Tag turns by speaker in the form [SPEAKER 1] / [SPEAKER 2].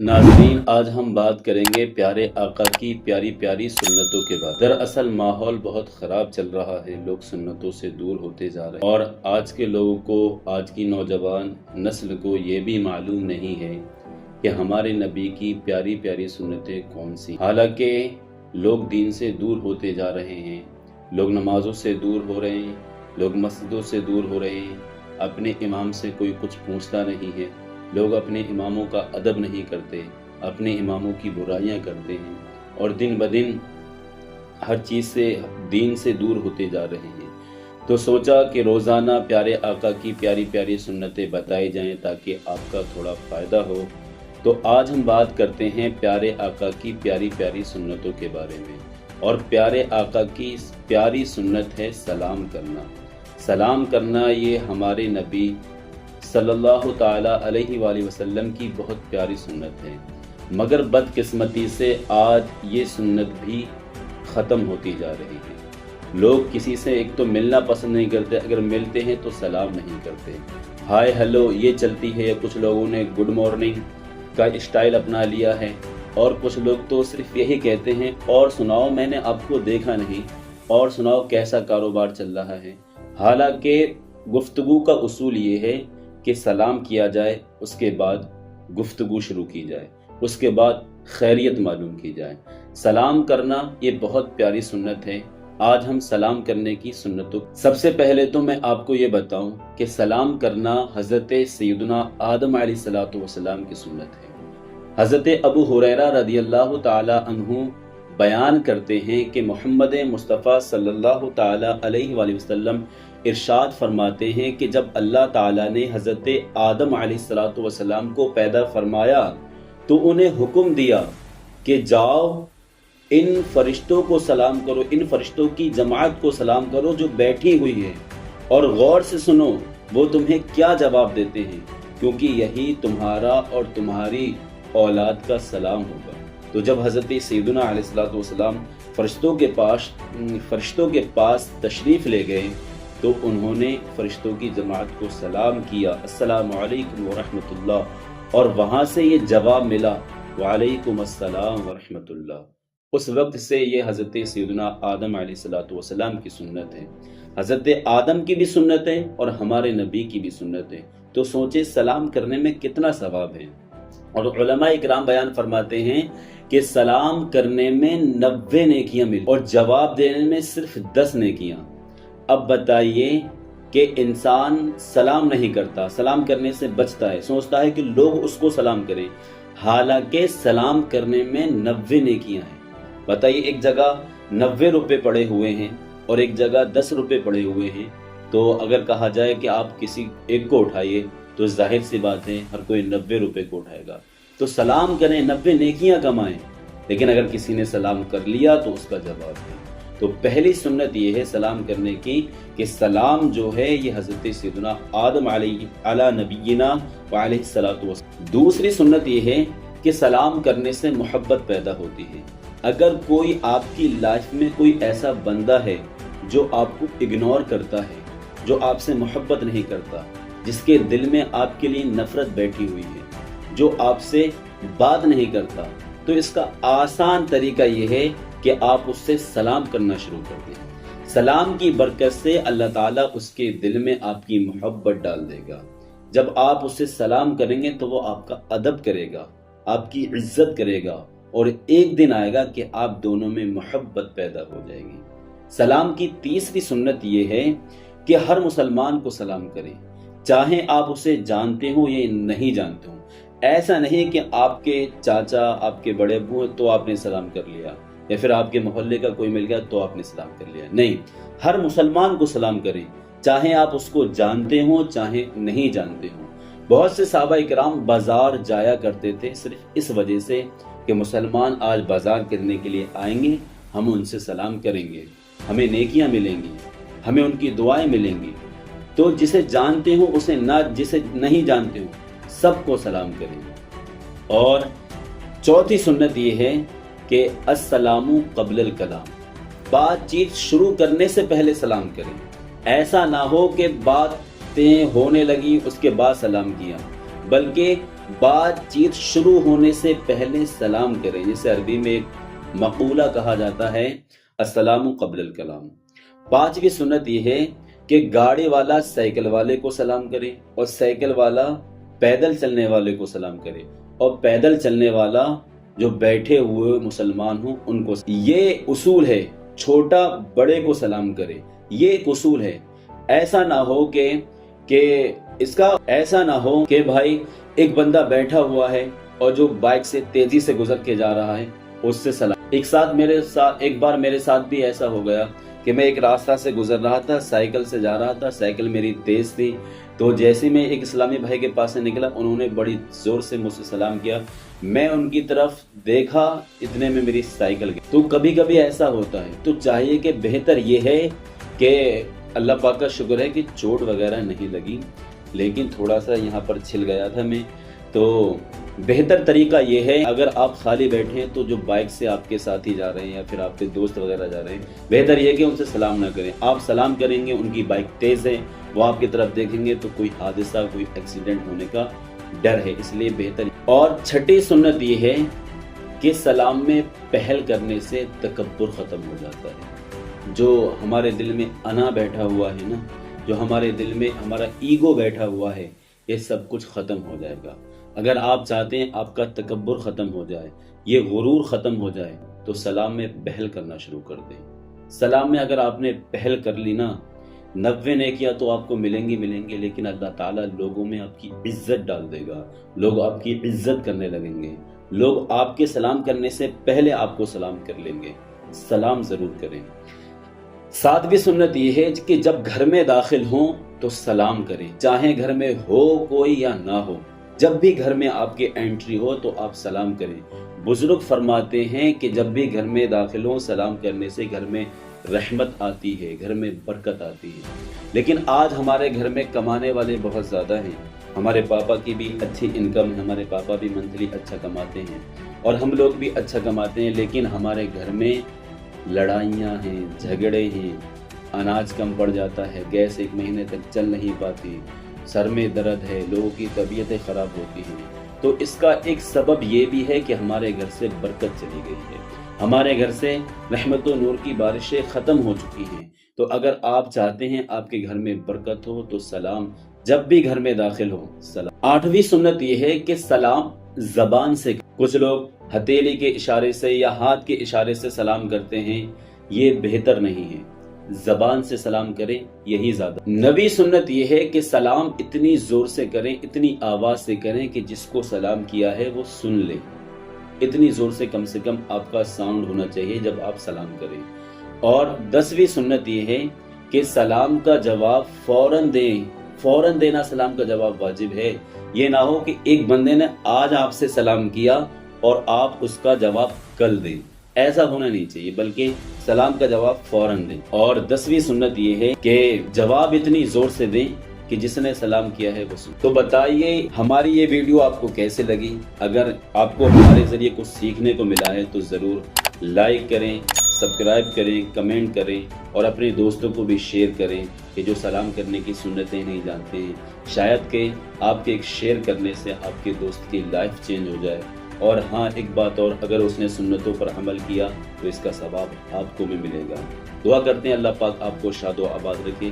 [SPEAKER 1] नाज़रीन, आज हम बात करेंगे प्यारे आका की प्यारी प्यारी सुन्नतों के बाद। दरअसल माहौल बहुत ख़राब चल रहा है, लोग सुन्नतों से दूर होते जा रहे हैं और आज के लोगों को, आज की नौजवान नस्ल को ये भी मालूम नहीं है कि हमारे नबी की प्यारी प्यारी सुन्नतें कौन सी। हालांकि लोग दीन से दूर होते जा रहे हैं, लोग नमाज़ों से दूर हो रहे हैं, लोग मस्जिदों से दूर हो रहे हैं, अपने इमाम से कोई कुछ पूछता नहीं है, लोग अपने इमामों का अदब नहीं करते, अपने इमामों की बुराइयां करते हैं और दिन ब दिन हर चीज़ से, दीन से दूर होते जा रहे हैं। तो सोचा कि रोज़ाना प्यारे आका की प्यारी प्यारी सुन्नतें बताई जाएं ताकि आपका थोड़ा फ़ायदा हो। तो आज हम बात करते हैं प्यारे आका की प्यारी प्यारी सुन्नतों के बारे में। और प्यारे आका की प्यारी सुन्नत है सलाम करना। सलाम करना ये हमारे नबी सल्लल्लाहु ताला अलैहि वसल्लम की बहुत प्यारी सुन्नत है, मगर बदकिस्मती से आज ये सुन्नत भी ख़त्म होती जा रही है। लोग किसी से एक तो मिलना पसंद नहीं करते, अगर मिलते हैं तो सलाम नहीं करते, हाय हेलो ये चलती है। या कुछ लोगों ने गुड मॉर्निंग का स्टाइल अपना लिया है और कुछ लोग तो सिर्फ यही कहते हैं, और सुनाओ मैंने आपको देखा नहीं, और सुनाओ कैसा कारोबार चल रहा है। हालांकि गुफ्तगू का उसूल ये है कि सलाम किया जाए, उसके बाद गुफ्तगू शुरू की जाए, उसके बाद खैरियत मालूम की जाए। सलाम करना ये बहुत प्यारी सुन्नत है। आज हम सलाम करने की सुन्नतों, सबसे पहले तो मैं आपको ये बताऊं कि सलाम करना हज़रत सैयदना आदम अलैहिस्सलातु वस्सलाम की सुन्नत है। हज़रत अबू हुरैरा रदियल्लाहु ताला अन्हु बयान करते हैं कि मोहम्मद मुस्तफ़ा सल्लल्लाहु ताला अलैहि वसल्लम इरशाद फरमाते हैं कि जब अल्लाह ताला ने हज़रत आदम अलैहिस्सलातु वस्सलाम को पैदा फरमाया तो उन्हें हुक्म दिया कि जाओ इन फरिश्तों को सलाम करो, इन फरिश्तों की जमात को सलाम करो जो बैठी हुई है, और गौर से सुनो वो तुम्हें क्या जवाब देते हैं, क्योंकि यही तुम्हारा और तुम्हारी औलाद का सलाम होगा। तो जब हज़रत सैयदना अलैहिस्सलातु वस्सलाम फरिश्तों के पास तशरीफ़ ले गए तो उन्होंने फरिश्तों की जमात को सलाम किया, अस्सलामु अलैकुम व रहमतुल्लाह, और वहाँ से ये जवाब मिला वालेकुम अस्सलाम व रहमतुल्लाह। उस वक्त से ये हज़रत सैयदना आदम अलैहिस्सलातु वस्सलाम की सुन्नत है। हज़रत आदम की भी सुन्नत है और हमारे नबी की भी सुन्नत है। तो सोचे सलाम करने में कितना सवाब है। और उलमा इकराम बयान फरमाते हैं कि सलाम करने में 90 नेकियां मिली और जवाब देने में सिर्फ 10 नेकियां। अब बताइए कि इंसान सलाम नहीं करता, सलाम करने से बचता है, सोचता है कि लोग उसको सलाम करें, हालांकि सलाम करने में 90 नेकियां हैं। बताइए, एक जगह 90 रुपए पड़े हुए हैं और एक जगह 10 रुपए पड़े हुए हैं, तो अगर कहा जाए कि आप किसी एक को उठाइए तो जाहिर सी बात है हर कोई 90 रुपए को उठाएगा। तो सलाम करें, 90 नेकियां कमाएं, लेकिन अगर किसी ने सलाम कर लिया तो उसका जवाब है। तो पहली सुन्नत ये है सलाम करने की कि सलाम जो है ये हज़रत सैयदना आदम अला नबीना व अलैहिस्सलातु वस्सलाम। दूसरी सुन्नत ये है कि सलाम करने से मोहब्बत पैदा होती है। अगर कोई आपकी लाइफ में कोई ऐसा बंदा है जो आपको इग्नोर करता है, जो आपसे मोहब्बत नहीं करता, जिसके दिल में आपके लिए नफरत बैठी हुई है, जो आपसे बात नहीं करता, तो इसका आसान तरीका ये है कि आप उससे सलाम करना शुरू कर दें। सलाम की बरकत से अल्लाह ताला उसके दिल में आपकी मोहब्बत डाल देगा। जब आप उससे सलाम करेंगे तो वो आपका अदब करेगा, आपकी इज्जत करेगा, और एक दिन आएगा कि आप दोनों में मोहब्बत पैदा हो जाएगी। सलाम की तीसरी सुन्नत ये है कि हर मुसलमान को सलाम करें, चाहे आप उसे जानते हो या नहीं जानते हो। ऐसा नहीं कि आपके चाचा, आपके बड़े अब्बू तो आपने सलाम कर लिया, या फिर आपके मोहल्ले का कोई मिल गया तो आपने सलाम कर लिया। नहीं, हर मुसलमान को सलाम करें, चाहे आप उसको जानते हो चाहे नहीं जानते हो। बहुत से सहाबा इकराम बाजार जाया करते थे सिर्फ इस वजह से कि मुसलमान आज बाजार करने के लिए आएंगे, हम उनसे सलाम करेंगे, हमें नेकियां मिलेंगी, हमें उनकी दुआएं मिलेंगी। तो जिसे जानते हो उसे ना, जिसे नहीं जानते हो सबको सलाम करें। और चौथी सुन्नत ये है कि अस्सलामु क़ब्लल कलाम, बातचीत शुरू करने से पहले सलाम करें। ऐसा ना हो कि बातें होने लगी उसके बाद सलाम किया, بلکہ بات چیت شروع ہونے سے پہلے سلام کریں، جسے عربی میں ایک مقولہ کہا جاتا ہے السلام قبل الکلام۔ پانچویں سنت یہ ہے کہ گاڑی والا سائیکل والے کو سلام کرے اور سائیکل والا پیدل چلنے والے کو سلام کرے اور پیدل چلنے والا جو بیٹھے ہوئے مسلمان ہوں ان کو۔ یہ اصول ہے، چھوٹا بڑے کو سلام کرے، یہ ایک اصول ہے۔ ایسا نہ ہو کہ بھائی ایک بندہ بیٹھا ہوا ہے اور جو بائک سے تیزی سے گزر کے جا رہا ہے اس سے سلام۔ ایک بار میرے ساتھ بھی ایسا ہو گیا کہ میں ایک راستہ سے گزر رہا تھا، سائیکل سے جا رہا تھا، سائیکل میری تیز تھی، تو جیسے میں ایک اسلامی بھائی کے پاس سے نکلا انہوں نے بڑی زور سے مجھ سے سلام کیا، میں ان کی طرف دیکھا، اتنے میں میری سائیکل گئی۔ تو کبھی کبھی ایسا ہوتا ہے، تو چاہیے کہ بہتر یہ ہے کہ اللہ پاک کا شکر ہے کہ چوٹ وغیرہ نہیں لگی، لیکن تھوڑا سا یہاں پر چھل گیا تھا میں۔ تو بہتر طریقہ یہ ہے اگر آپ خالی بیٹھے ہیں تو جو بائک سے آپ کے ساتھی جا رہے ہیں یا پھر آپ کے دوست وغیرہ جا رہے ہیں، بہتر یہ کہ ان سے سلام نہ کریں۔ آپ سلام کریں گے، ان کی بائک تیز ہے، وہ آپ کی طرف دیکھیں گے تو کوئی حادثہ، کوئی ایکسیڈنٹ ہونے کا ڈر ہے، اس لیے بہتر۔ اور چھٹی سنت یہ ہے کہ سلام میں پہل کرنے سے تکبر ختم ہو جاتا ہے۔ جو ہمارے دل میں انا بیٹھا ہوا ہے نا، جو ہمارے دل میں ہمارا ایگو بیٹھا ہوا ہے، یہ سب کچھ ختم ہو جائے گا۔ اگر آپ چاہتے ہیں آپ کا تکبر ختم ہو جائے، یہ غرور ختم ہو جائے، تو سلام میں پہل کرنا شروع کر دیں۔ سلام میں اگر آپ نے پہل کر لی نا، 90 نیکیاں تو آپ کو ملیں گے، لیکن اللہ تعالیٰ لوگوں میں آپ کی عزت ڈال دے گا، لوگ آپ کی عزت کرنے لگیں گے، لوگ آپ کے سلام کرنے سے پہلے آپ کو سلام کر لیں گے۔ سلام ضرور کریں۔ ساتویں سنت یہ ہے کہ جب گھر میں داخل ہوں تو سلام کریں، چاہے گھر میں ہو کوئی یا نہ ہو، جب بھی گھر میں آپ کے انٹری ہو تو آپ سلام کریں۔ بزرگ فرماتے ہیں کہ جب بھی گھر میں داخل ہوں، سلام کرنے سے گھر میں رحمت آتی ہے، گھر میں برکت آتی ہے۔ لیکن آج ہمارے گھر میں کمانے والے بہت زیادہ ہیں، ہمارے پاپا کی بھی اچھی انکم ہے، ہمارے پاپا بھی منتھلی اچھا کماتے ہیں اور ہم لوگ بھی اچھا کماتے ہیں، لیکن ہمارے گھر میں لڑائیاں ہیں، جھگڑے ہیں، اناج کم پڑ جاتا ہے، گیس 1 مہینے تک چل نہیں پاتی، سر میں درد ہے، لوگوں کی طبیعتیں خراب ہوتی ہیں۔ تو اس کا ایک سبب یہ بھی ہے کہ ہمارے گھر سے برکت چلی گئی ہے، ہمارے گھر سے رحمت و نور کی بارشیں ختم ہو چکی ہیں۔ تو اگر آپ چاہتے ہیں آپ کے گھر میں برکت ہو تو سلام جب بھی گھر میں داخل ہو سلام۔ 8ویں سنت یہ ہے کہ سلام زبان سے، کچھ لوگ ہتھیلی کے اشارے سے یا ہاتھ کے اشارے سے سلام کرتے ہیں، یہ بہتر نہیں ہے، زبان سے سلام کریں، یہی زیادہ۔ 9ویں سنت یہ ہے کہ سلام اتنی زور سے کریں، اتنی آواز سے کریں کہ جس کو سلام کیا ہے وہ سن لے، اتنی زور سے کم آپ کا ساؤنڈ ہونا چاہیے جب آپ سلام کریں۔ اور 10ویں سنت یہ ہے کہ سلام کا جواب فوراً دیں، فوراً دینا سلام کا جواب واجب ہے۔ یہ نہ ہو کہ ایک بندے نے آج آپ سے سلام کیا اور آپ اس کا جواب کل دیں، ایسا ہونا نہیں چاہیے، بلکہ سلام کا جواب فوراً دیں۔ اور 10ویں سنت یہ ہے کہ جواب اتنی زور سے دیں کہ جس نے سلام کیا ہے وہ سن۔ تو بتائیے ہماری یہ ویڈیو آپ کو کیسے لگی؟ اگر آپ کو ہمارے ذریعے کچھ سیکھنے کو ملا ہے تو ضرور لائک کریں، سبسکرائب کریں، کمنٹ کریں اور اپنے دوستوں کو بھی شیئر کریں کہ جو سلام کرنے کی سنتیں نہیں جانتے ہیں، شاید کہ آپ کے ایک شیئر کرنے سے آپ کے دوست کی لائف چینج ہو جائے۔ اور ہاں ایک بات اور، اگر اس نے سنتوں پر عمل کیا تو اس کا ثواب آپ کو بھی ملے گا۔ دعا کرتے ہیں اللہ پاک آپ کو شاد و آباد رکھے۔